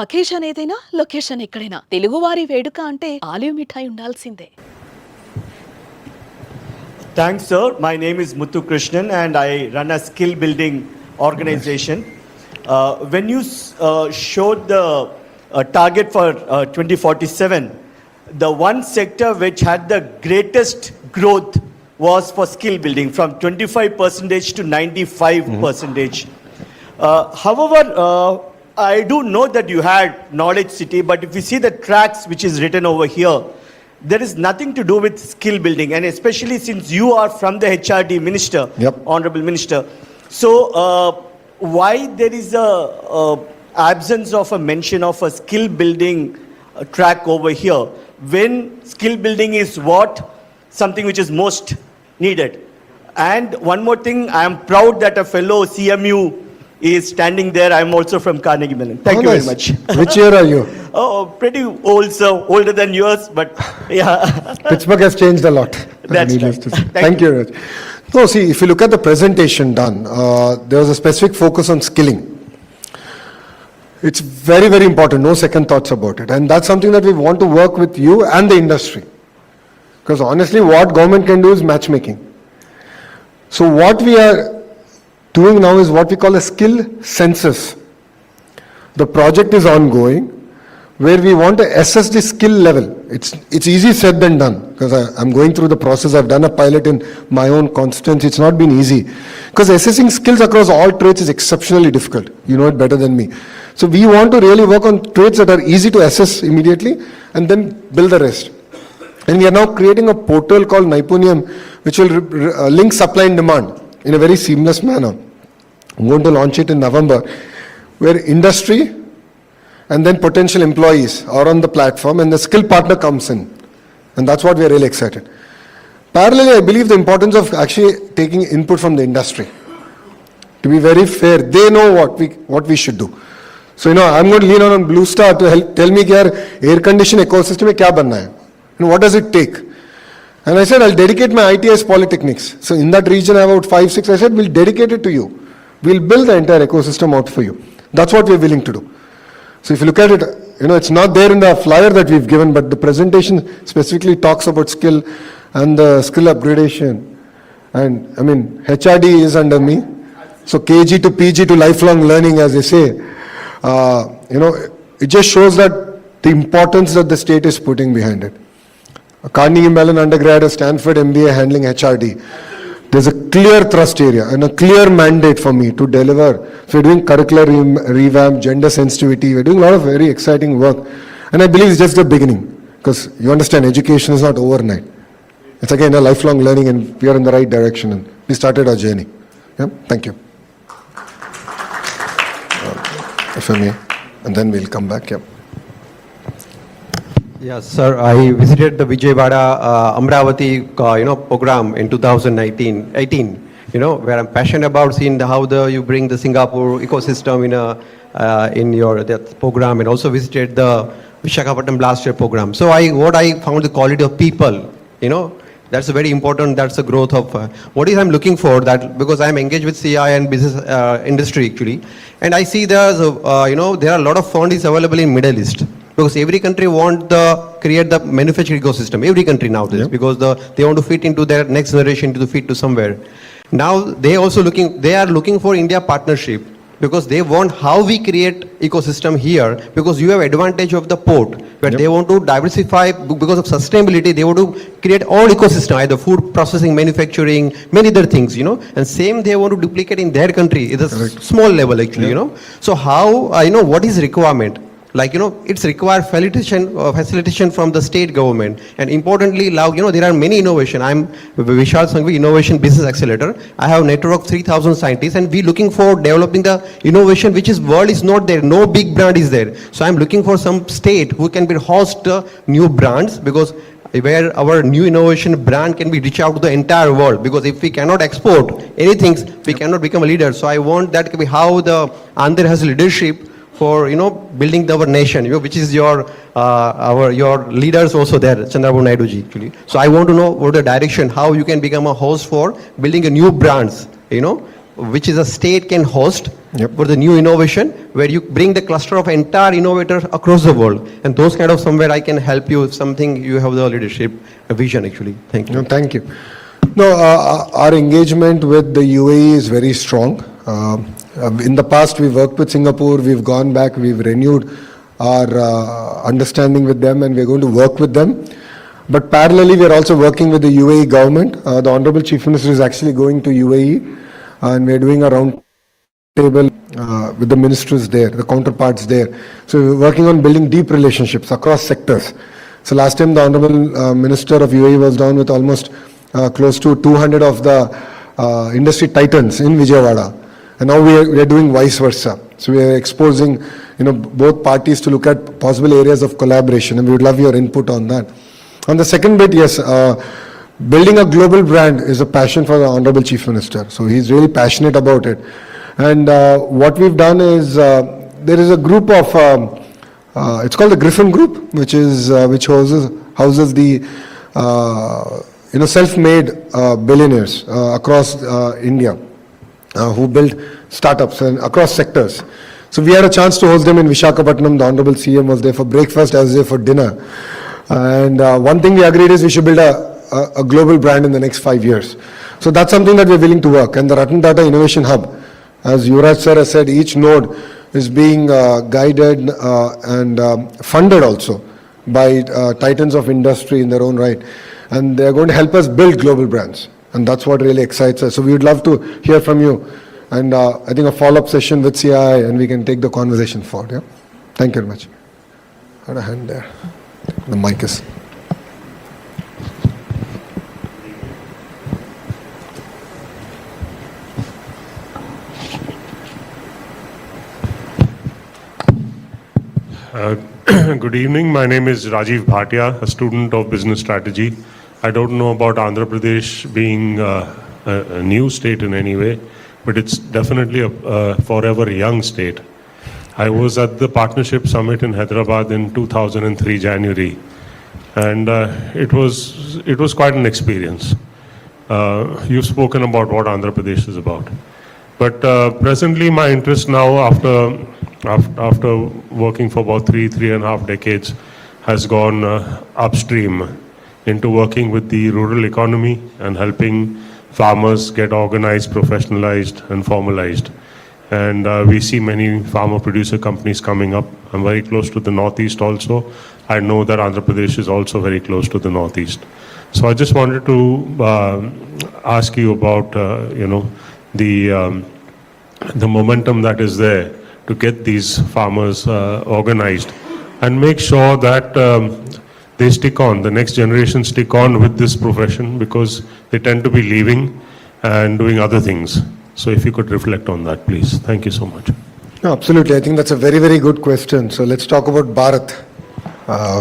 Occasion ఏదైనా location ఎక్కడైనా తెలుగువారి వేడుక అంటే ఆలివ్ మిఠాయి ఉండాల్సిందే. Thanks, sir. My name is Muthu Krishnan and I run a skill building organization. When you showed the target for 2047, the one sector which had the greatest growth was for skill building, from 25% to 95%. However, I do know that you had Knowledge City, but if you see the tracks which is written over here, there is nothing to do with skill building, and especially since you are from the HRD minister, honorable minister. So why there is a absence of a mention of a skill building track over here, when skill building is what something which is most needed? And one more thing, I am proud that a fellow CMU is standing there. I am also from Carnegie Mellon. Thank you very much. Which year are you? Oh, pretty old, sir. Older than yours, but yeah. Pittsburgh has changed a lot. That's right. Thank you very much. No, see, if you look at the presentation done, there was a specific focus on skilling. It's very, very important. No second thoughts about it. And that's something that we want to work with you and the industry. Because honestly, what government can do is matchmaking. So what we are doing now is what we call a skill census. The project is ongoing, where we want to assess the skill level. It's easy said than done, because I'm going through the process. I've done a pilot in my own constituency. It's not been easy, because assessing skills across all trades is exceptionally difficult. You know it better than me. So we want to really work on trades that are easy to assess immediately and then build the rest. And we are now creating a portal called Naipunyam, which will link supply and demand in a very seamless manner. I'm going to launch it in November, where industry and then potential employees are on the platform and the skill partner comes in. And that's what we are really excited. Parallelly, I believe the importance of actually taking input from the industry. To be very fair, they know what we should do. So, I'm going to lean on Blue Star to help tell me that air condition ecosystem mein kya banna hai, and what does it take. And I said, I'll dedicate my ITS polytechnics. So in that region, I have about 5-6. I said, we'll dedicate it to you. We'll build the entire ecosystem out for you. That's what we're willing to do. So if you look at it, it's not there in the flyer that we've given, but the presentation specifically talks about skill and the skill upgradation. And HRD is under me. So KG to PG to lifelong learning, as they say. It just shows that the importance that the state is putting behind it. A Carnegie Mellon undergrad, a Stanford MBA handling HRD. There's a clear thrust area and a clear mandate for me to deliver. So we're doing curricular revamp, gender sensitivity. We're doing a lot of very exciting work. And I believe it's just the beginning. Because you understand, education is not overnight. It's again a lifelong learning, and we are in the right direction. And we started our journey. Yeah? Thank you. If I may. And then we'll come back. Yeah. Yes, sir. I visited the Vijayawada Amaravati, program in 2018. Where I'm passionate about seeing how you bring the Singapore ecosystem in your that program, and also visited the Visakhapatnam last year program. So what I found the quality of people, that's very important. That's the growth of what is I'm looking for. That because I'm engaged with CI and business industry actually, and I see there's there are a lot of funds available in Middle East. Because every country create the manufacturing ecosystem. Every country nowadays, because they want to fit into their next generation to fit to somewhere. Now they are looking for India partnership, because they want how we create ecosystem here. Because you have advantage of the port, where they want to diversify because of sustainability. They want to create all ecosystem, either food processing, manufacturing, many other things. And same they want to duplicate in their country. It's a small level actually. So how what is requirement? It's required facilitation from the state government, and importantly, there are many innovation. I'm Vishal Sangvi, Innovation Business Accelerator. I have a network of 3,000 scientists, and we looking for developing the innovation which is world is not there. No big brand is there. So I'm looking for some state who can be host new brands, because where our new innovation brand can be reach out to the entire world. Because if we cannot export anything, we cannot become a leader. So I want that to be how the Andhra has leadership for building our nation, which is your leaders also there, Chandrababu Naidu ji actually. So I want to know what the direction, how you can become a host for building a new brands, which is a state can host, Yep. for the new innovation, where you bring the cluster of entire innovators across the world. And those kind of somewhere I can help you if something you have the leadership vision actually. Thank you. No, thank you. No, our engagement with the UAE is very strong. In the past, we worked with Singapore, we've gone back, we've renewed our understanding with them, and we're going to work with them. But parallelly, we're also working with the UAE government. The Honorable Chief Minister is actually going to UAE, and we're doing a round table with the ministers there, the counterparts there. So we're working on building deep relationships across sectors. So last time the Honorable Minister of UAE was down with almost close to 200 of the industry titans in Vijayawada. And now we are doing vice versa. So we are exposing, both parties to look at possible areas of collaboration, and we would love your input on that. On the second bit, yes, building a global brand is a passion for the Honorable Chief Minister. So he's really passionate about it. And what we've done is, there is a group of, it's called the Griffin Group, which houses the, self-made billionaires across India who build startups and across sectors. So we had a chance to host them in Visakhapatnam. The Honorable CM was there for breakfast, I was there for dinner. And one thing we agreed is we should build a global brand in the next 5 years. So that's something that we're willing to work. And the Ratan Tata Innovation Hub, as Yuvraj sir has said, each node is being guided and funded also by titans of industry in their own right. And they're going to help us build global brands. And that's what really excites us. So we would love to hear from you. And I think a follow-up session with CII, and we can take the conversation forward. Yeah? Thank you very much. I had a hand there. The mic is. Good evening. My name is Rajiv Bhatia, a student of business strategy. I don't know about Andhra Pradesh being a new state in any way, but it's definitely a forever young state. I was at the Partnership Summit in Hyderabad in 2003 January, and it was quite an experience. You've spoken about what Andhra Pradesh is about. But presently my interest now after working for about three and a half decades has gone upstream into working with the rural economy and helping farmers get organized, professionalized and formalized. And we see many farmer producer companies coming up. I'm very close to the Northeast also. I know that Andhra Pradesh is also very close to the Northeast. So I just wanted to ask you about, the momentum that is there to get these farmers organized and make sure that they stick on, the next generation stick on with this profession, because they tend to be leaving and doing other things. So if you could reflect on that, please. Thank you so much. No, absolutely. I think that's a very, very good question. So let's talk about Bharat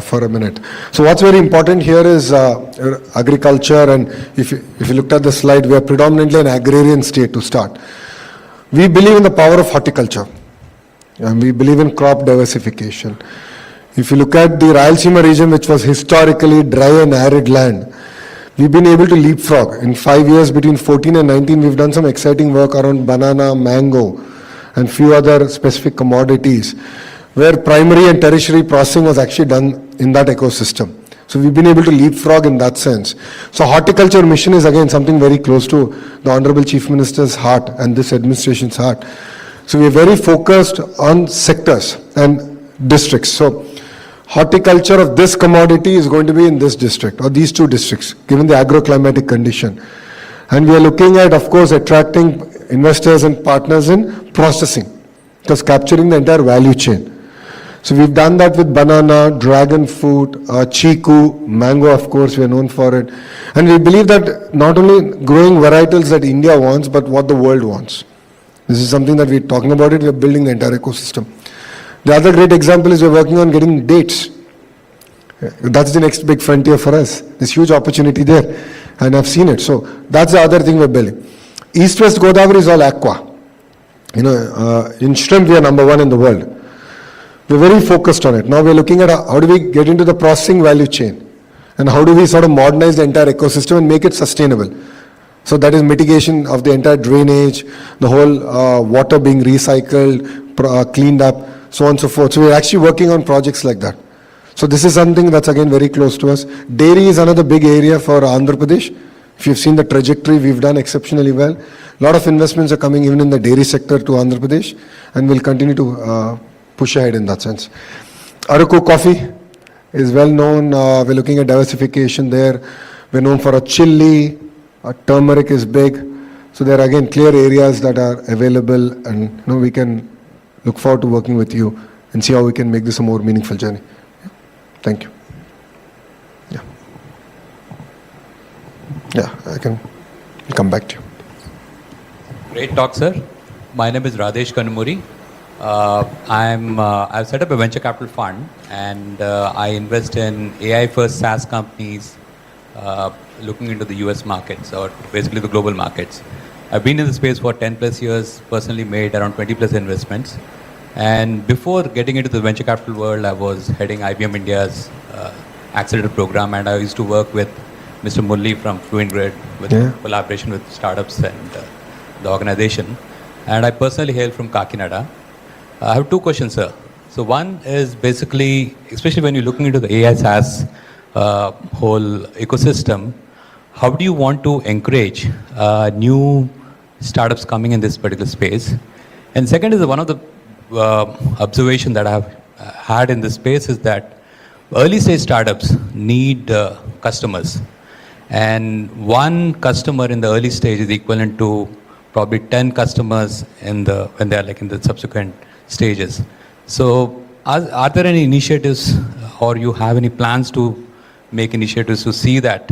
for a minute. So what's very important here is agriculture, and if you looked at the slide, we are predominantly an agrarian state to start. We believe in the power of horticulture, and we believe in crop diversification. If you look at the Rayalaseema region, which was historically dry and arid land, we've been able to leapfrog. In 5 years, between 14 and 19, we've done some exciting work around banana, mango, and few other specific commodities, where primary and tertiary processing was actually done in that ecosystem. So we've been able to leapfrog in that sense. So horticulture mission is again something very close to the Honorable Chief Minister's heart and this administration's heart. So we're very focused on sectors and districts. So horticulture of this commodity is going to be in this district or these two districts, given the agroclimatic condition. And we are looking at, of course, attracting investors and partners in processing, just capturing the entire value chain. So we've done that with banana, dragon fruit, chiku, mango, of course, we are known for it. And we believe that not only growing varietals that India wants, but what the world wants. This is something that we're talking about it, we're building the entire ecosystem. The other great example is we're working on getting dates. That's the next big frontier for us. There's huge opportunity there, and I've seen it. So that's the other thing we're building. East-West Godavari is all aqua. In shrimp, we are #1 in the world. We're very focused on it. Now we're looking at how do we get into the processing value chain, and how do we sort of modernize the entire ecosystem and make it sustainable. So that is mitigation of the entire drainage, the whole water being recycled, cleaned up, so on and so forth. So we're actually working on projects like that. So this is something that's again very close to us. Dairy is another big area for Andhra Pradesh. If you've seen the trajectory, we've done exceptionally well. A lot of investments are coming even in the dairy sector to Andhra Pradesh, and we'll continue to push ahead in that sense. Araku coffee is well known. We're looking at diversification there. We're known for a chili. Turmeric is big. So there are again clear areas that are available, and we can look forward to working with you and see how we can make this a more meaningful journey. Yeah. Thank you. Yeah, I'll come back to you. Great talk, sir. My name is Radesh Kanumuri. I've set up a venture capital fund, and I invest in AI first SaaS companies looking into the US markets, or basically the global markets. I've been in the space for 10 plus years, personally made around 20 plus investments. And before getting into the venture capital world, I was heading IBM India's accelerator program, and I used to work with Mr. Mulli from Fluent Grid with collaboration with startups and the organization. And I personally hail from Kakinada. I have two questions, sir. So one is basically, especially when you're looking into the AI SaaS whole ecosystem, how do you want to encourage new startups coming in this particular space? And second is one of the observation that I've had in this space is that early stage startups need customers. And one customer in the early stage is equivalent to probably 10 customers when they are like in the subsequent stages. So are there any initiatives, or you have any plans to make initiatives to see that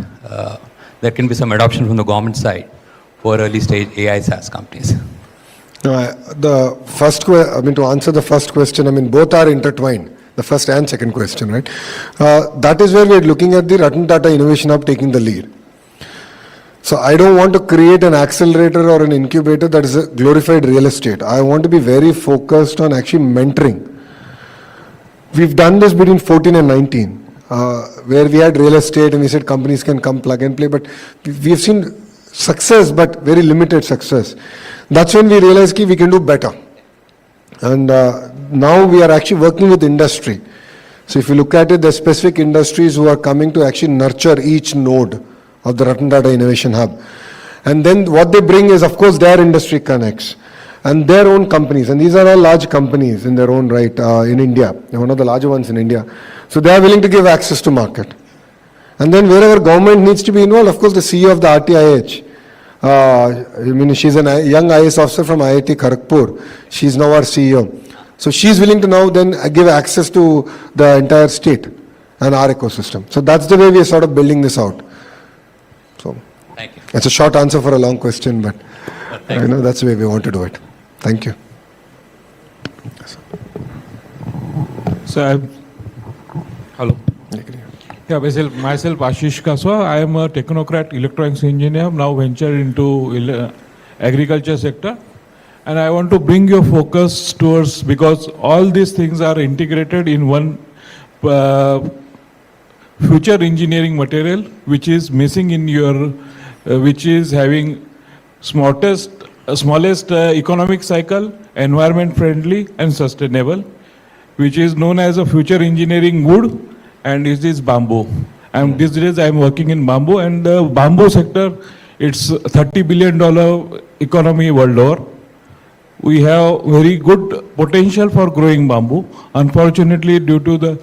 there can be some adoption from the government side for early stage AI SaaS companies? To answer the first question, both are intertwined, the first and second question, right? That is where we're looking at the Ratan Tata Innovation Hub taking the lead. So I don't want to create an accelerator or an incubator that is a glorified real estate. I want to be very focused on actually mentoring. We've done this between 14 and 19, where we had real estate and we said companies can come plug and play, but we've seen success, but very limited success. That's when we realized we can do better. And now we are actually working with industry. So if you look at it, there's specific industries who are coming to actually nurture each node of the Ratan Tata Innovation Hub. And then what they bring is, of course, their industry connects and their own companies. And these are all large companies in their own right in India. They're one of the larger ones in India. So they are willing to give access to market. And then wherever government needs to be involved, of course, the CEO of the RTIH. She's a young IAS officer from IIT Kharagpur. She's now our CEO. So she's willing to now then give access to the entire state and our ecosystem. So that's the way we are sort of building this out. So Thank you. it's a short answer for a long question, but that's the way we want to do it. Thank you. So, hello. Yeah, myself Ashish Kaswa. I am a technocrat, electronics engineer, now ventured into agriculture sector. And I want to bring your focus towards, because all these things are integrated in one future engineering material, which is missing in your, which is having smallest economic cycle, environment friendly and sustainable, which is known as a future engineering wood, and it is bamboo. And these days I am working in bamboo, and the bamboo sector, it's $30 billion economy world over. We have very good potential for growing bamboo. Unfortunately, due to the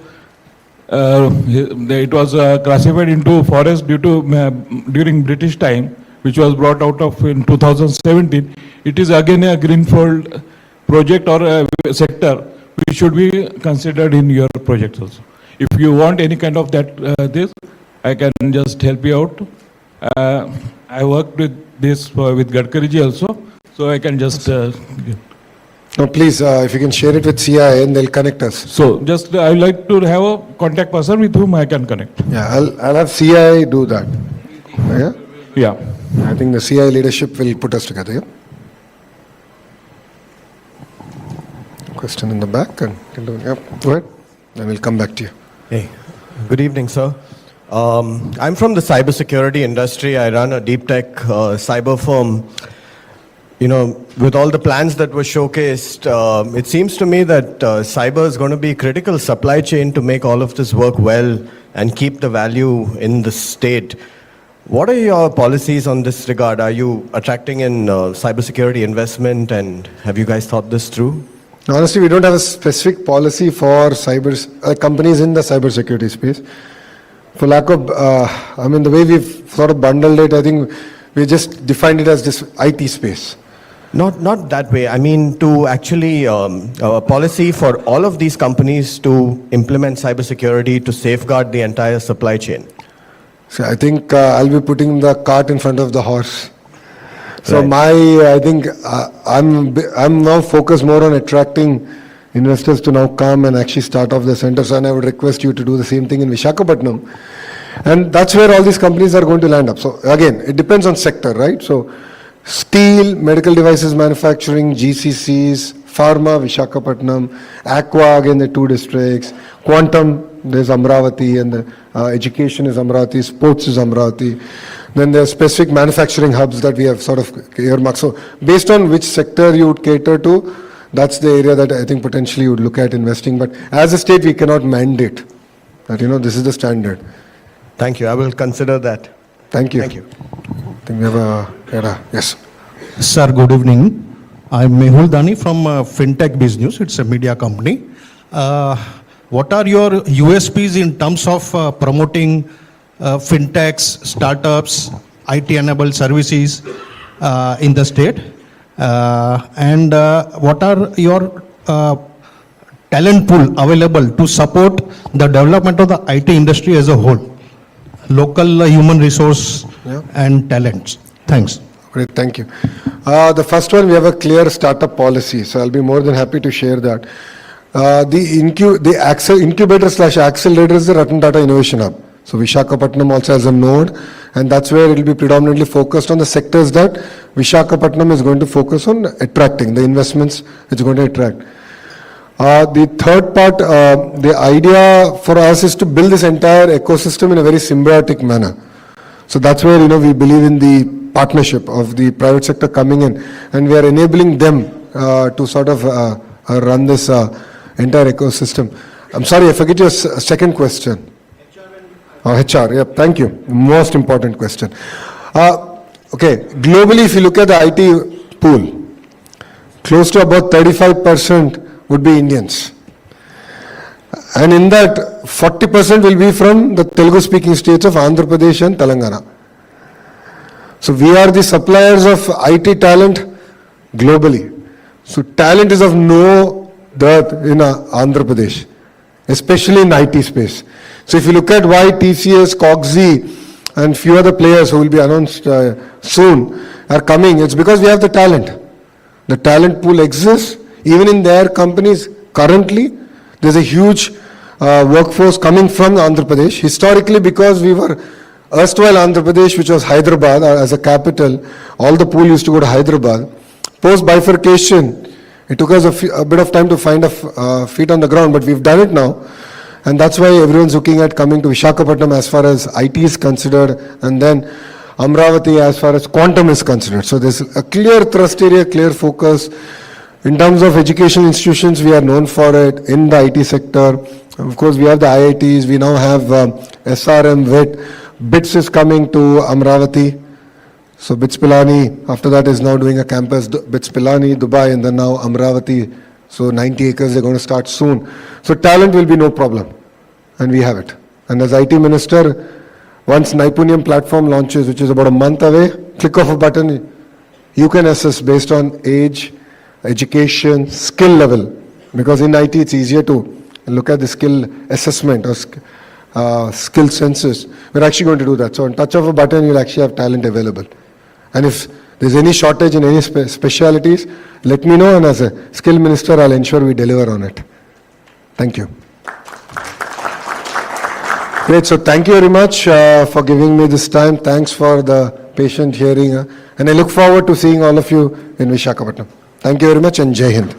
it was classified into forest due to during British time, which was brought out of in 2017. It is again a greenfield project or a sector which should be considered in your projects also. If you want any kind of that, this, I can just help you out. I worked with this with Gadkariji also, so I can just. No, please, if you can share it with CII and they'll connect us. So just I would like to have a contact person with whom I can connect. Yeah, I'll have CII do that. Yeah? Yeah. I think the CII leadership will put us together. Yeah? Question in the back. And, yeah, go ahead. And we'll come back to you. Hey, good evening, sir. I'm from the cybersecurity industry. I run a deep tech cyber firm. You know, with all the plans that were showcased, it seems to me that cyber is going to be a critical supply chain to make all of this work well and keep the value in the state. What are your policies on this regard? Are you attracting in cybersecurity investment, and have you guys thought this through? Honestly, we don't have a specific policy for companies in the cybersecurity space. For lack of, the way we've sort of bundled it, I think we just defined it as this IT space. Not that way. I mean, to actually a policy for all of these companies to implement cybersecurity to safeguard the entire supply chain. So I think I'll be putting the cart in front of the horse. So Right. I think I'm now focused more on attracting investors to now come and actually start off the centers, and I would request you to do the same thing in Visakhapatnam. And that's where all these companies are going to land up. So again, it depends on sector, right? So steel, medical devices manufacturing, GCCs, pharma, Visakhapatnam, aqua, again the 2 districts, quantum, there's Amaravati, and the education is Amaravati, sports is Amaravati. Then there are specific manufacturing hubs that we have sort of earmarked. So based on which sector you would cater to, that's the area that I think potentially you would look at investing. But as a state, we cannot mandate that, this is the standard. Thank you. I will consider that. Thank you. Thank you. I think we have yes. Sir, good evening. I'm Mehul Dani from FinTech Business. It's a media company. What are your USPs in terms of promoting FinTechs, startups, IT-enabled services in the state? And what are your talent pool available to support the development of the IT industry as a whole? Local human resource and talents. Thanks. Great, thank you. The first one, we have a clear startup policy, so I'll be more than happy to share that. The incubator/accelerator is the Ratan Tata Innovation Hub. So Visakhapatnam also has a node, and that's where it will be predominantly focused on the sectors that Visakhapatnam is going to focus on attracting, the investments it's going to attract. The third part, the idea for us is to build this entire ecosystem in a very symbiotic manner. So that's where, we believe in the partnership of the private sector coming in, and we are enabling them to sort of run this entire ecosystem. I'm sorry, I forget your second question. HR, yeah, thank you. Most important question. Okay, globally, if you look at the IT pool, close to about 35% would be Indians. And in that, 40% will be from the Telugu-speaking states of Andhra Pradesh and Telangana. So we are the suppliers of IT talent globally. So talent is of no dearth in Andhra Pradesh, especially in the IT space. So if you look at why TCS, Cogsy, and few other players who will be announced soon are coming, it's because we have the talent. The talent pool exists. Even in their companies, currently, there's a huge workforce coming from Andhra Pradesh. Historically, because we were erstwhile Andhra Pradesh, which was Hyderabad as a capital, all the pool used to go to Hyderabad. Post bifurcation, it took us a bit of time to find a feet on the ground, but we've done it now. And that's why everyone's looking at coming to Visakhapatnam as far as IT is considered, and then Amaravati as far as quantum is considered. So there's a clear thrust area, clear focus. In terms of education institutions, we are known for it in the IT sector. Of course, we have the IITs. We now have SRM, WIT. BITS is coming to Amaravati. So BITS Pilani, after that, is now doing a campus, BITS Pilani, Dubai, and then now Amaravati. So 90 acres, they're going to start soon. So talent will be no problem. And we have it. And as IT Minister, once Naipunyam platform launches, which is about a month away, click of a button, you can assess based on age, education, skill level. Because in IT, it's easier to look at the skill assessment or skill census. We're actually going to do that. So on touch of a button, you'll actually have talent available. And if there's any shortage in any specialities, let me know, and as a skill minister, I'll ensure we deliver on it. Thank you. Great, so thank you very much for giving me this time. Thanks for the patient hearing. And I look forward to seeing all of you in Visakhapatnam. Thank you very much, and Jai Hind.